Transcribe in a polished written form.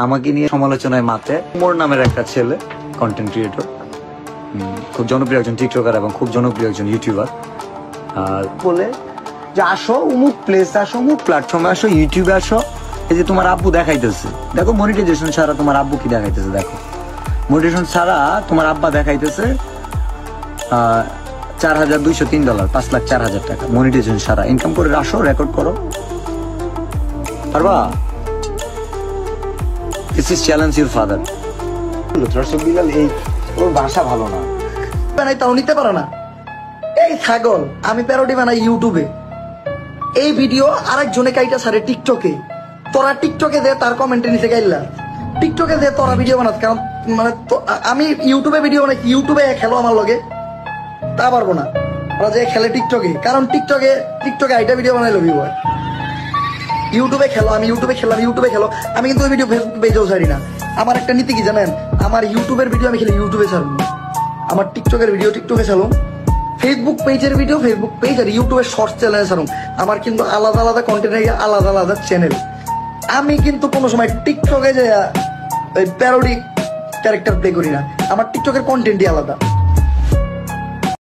আমাকে নিয়ে সমালোচনায় মাতে। মোর নামের একটা ছেলে কন্টেন্ট ক্রিয়েটর, খুব জনপ্রিয় একজন টিকটকার এবং খুব জনপ্রিয় একজন ইউটিউবার, বলে যে আসো অমুক প্লেস, আসো অমুক প্ল্যাটফর্মে, আসো ইউটিউবে আসো। এই যে তোমার আব্বু দেখাইতেছে, দেখো মনিটাইজেশন ছাড়া তোমার আব্বু কি দেখাইতেছে, দেখো মনিটাইজেশন ছাড়া তোমার আব্বা দেখাইতেছে $4,203, $5,04,000 টাকা মনিটাইজেশন ছাড়া। ইনকাম করে আসো, রেকর্ড করো, পারবা? This is challenge your father. দর্শক বিলাল এই ওর ভাষা ভালো না, বানাই তাও নিতে পারে না। এই ছাগল, আমি প্যারোডি বানাই ইউটিউবে, এই ভিডিও আরেকজনে কাইটা সারে টিকটকে, তোরা টিকটকে দে তার কমেন্টে নিচে গাইলা, টিকটকে দে তোরা ভিডিও বানাস। কারণ মানে আমি ইউটিউবে ভিডিও বানাই, ইউটিউবে খেলো আমার লগে তা পারবো না, ওরা যে খেলে টিকটকে। কারণ টিকটকে আইটা ভিডিও বানাই লবি হয়, ইউটিউবে খেলো, আমি ইউটিউবে খেলাম, ইউটিউবে খেলো। আমি কিন্তু ওই ভিডিও ফেসবুক পেজেও ছাড়ি না। আমার একটা নীতি কি জানেন, আমার ইউটিউবের ভিডিও আমি খেলে ইউটিউবে ছাড়বো, আমার টিকটকের ভিডিও টিকটকে ছাড়ো, ফেসবুক পেজের ভিডিও ফেসবুক পেজ, আর ইউটিউবের শর্টস চ্যানেলে ছাড়ুন। আমার কিন্তু আলাদা আলাদা কন্টেন্ট, আলাদা আলাদা চ্যানেল। আমি কিন্তু কোনো সময় টিকটকে যে প্যারোডি ক্যারেক্টার প্লে করি না, আমার টিকটকের কন্টেন্টই আলাদা।